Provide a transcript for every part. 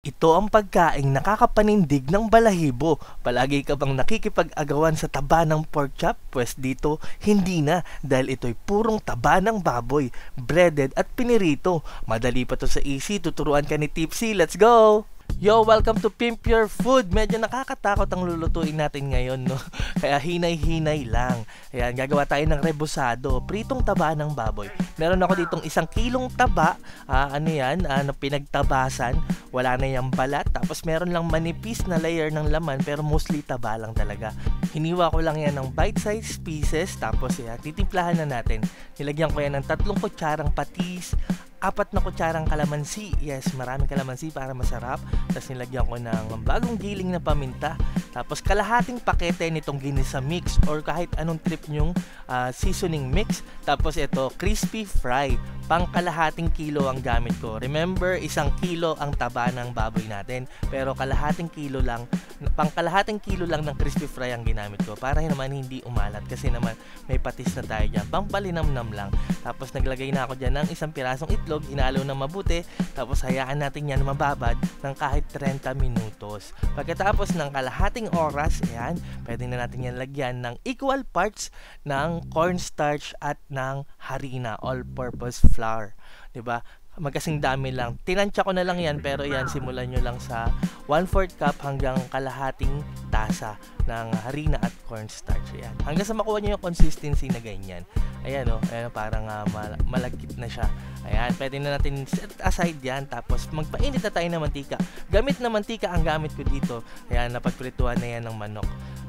Ito ang pagkaing nakakapanindig ng balahibo. Palagi ka bang nakikipag-agawan sa taba ng pork chop? Pwes dito, hindi na dahil ito'y purong taba ng baboy, breaded at pinirito. Madali pa to sa easy, tuturuan ka ni Tipsy. Let's go! Yo, welcome to Pimp Your Food. Medyo nakakatakot ang lulutuin natin ngayon, no? Kaya hinay-hinay lang. Ayan, gagawa tayo ng rebusado, pritong taba ng baboy. Meron ako ditong 1 kilong taba, na pinagtabasan. Wala na yung balat. Tapos meron lang manipis na layer ng laman, pero mostly taba lang talaga. Hiniwa ko lang yan ng bite-sized pieces. Tapos yan, titimplahan na natin. Nilagyan ko yan ng 3 kutsarang patis, 4 na kutsarang kalamansi. Yes, maraming kalamansi para masarap. Tapos nilagyan ko ng bagong giling na paminta. Tapos kalahating pakete nitong ginisa mix or kahit anong trip nyong seasoning mix. Tapos ito, crispy fry. Pang kalahating kilo ang gamit ko. Remember, 1 kilo ang taba ng baboy natin. Pero kalahating kilo lang, pang kalahating kilo lang ng crispy fry ang ginamit ko. Para naman hindi umalat. Kasi naman may patis na tayo dyan. Pang palinamnam lang. Tapos naglagay na ako dyan ng 1 pirasong itlog. Inalo na mabuti. Tapos hayaan natin yan mababad ng kahit 30 minutos. Pagkatapos ng kalahating oras, ayan, pwede na natin yan lagyan ng equal parts ng cornstarch at ng harina, all-purpose flour. 'Di ba? Magkasing dami lang. Tinansya ko na lang yan, pero yan, simulan nyo lang sa 1/4 cup hanggang kalahating tasa ng harina at cornstarch. Ayan. Hanggang sa makuha nyo yung consistency na ganyan. Ayan o, ayan, parang malagkit na siya. Ayan, pwede na natin set aside yan. Tapos magpainit na tayo ng mantika. Gamit na mantika ang gamit ko dito. Ayan, napagprituhan na yan ng manok.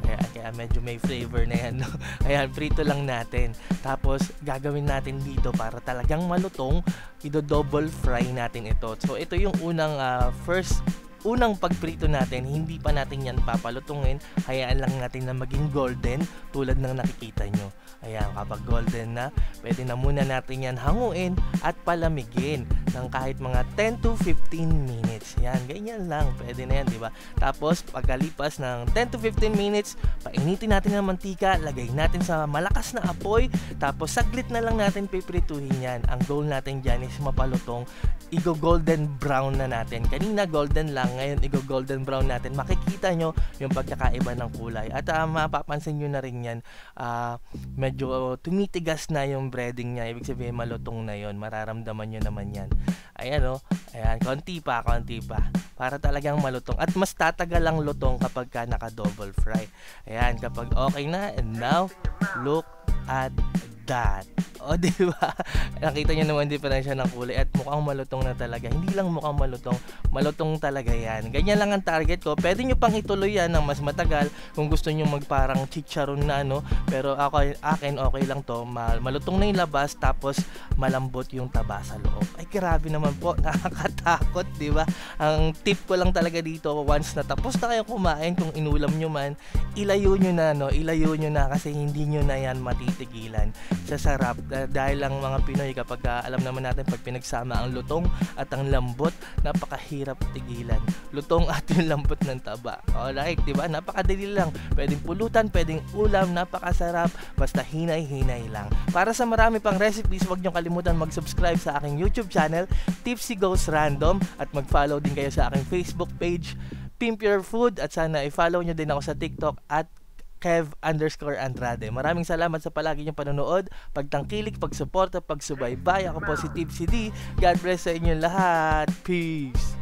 Ayan, kaya medyo may flavor na yan, no? Ayan, prito lang natin. Tapos gagawin natin dito para talagang malutong, i-double fry natin ito. So ito yung unang pagprito natin. Hindi pa natin yan papalutungin. Hayaan lang natin na maging golden tulad ng nakikita nyo. Ayan, kapag golden na, pwede na muna natin yan hanguin at palamigin ng kahit mga 10 to 15 minutes. Yan, ganyan lang. Pwede na yan, di ba? Tapos, pagkalipas ng 10 to 15 minutes, painitin natin ang mantika, lagay natin sa malakas na apoy, tapos saglit na lang natin piprituhin yan. Ang goal natin dyan is mapalutong. Golden brown na natin. Kanina golden lang, ngayon golden brown natin. Makikita nyo yung pagkakaiba ng kulay. At mapapansin nyo na rin yan, medyo tumitigas na yung breading niya. Ibig sabihin malutong na yon. Mararamdaman nyo naman yan. Ayan o. Ayan, konti pa. Para talagang malutong. At mas tatagal ang lutong kapag ka naka-double fry. Ayan, kapag okay na. And now, look at that. O, di ba? Nakita nyo naman diferensya ng kulay at mukhang malutong na talaga. Hindi lang mukhang malutong talaga yan. Ganyan lang ang target ko. Pwede nyo pang ituloy yan ng mas matagal kung gusto nyo magparang chicharon na pero akin okay lang to. Malutong na yung labas tapos malambot yung taba sa loob. Ay, grabe naman po. Nakakatakot, di ba? Ang tip ko lang talaga dito, once na tapos na kayong kumain, kung inulam nyo man, ilayo nyo na kasi hindi nyo na yan matitigilan sa sarap. Dahil lang mga Pinoy, kapag alam naman natin, pag pinagsama ang lutong at ang lambot, napakahirap tigilan. Lutong at yung lambot ng taba. Alright, diba? Napakadali lang. Pwedeng pulutan, pwedeng ulam, napakasarap. Basta hinay-hinay lang. Para sa marami pang recipes, huwag niyong kalimutan mag-subscribe sa aking YouTube channel, Tipsy Goes Random, at mag-follow din kayo sa aking Facebook page, Pimp Your Food, at sana i-follow nyo din ako sa TikTok at Kev_Andrade. Maraming salamat sa palagi niyong panonood, pagtangkilik, pagsuporta, pagsubaybay. Ako po si Tipsy D. God bless sa inyong lahat. Peace!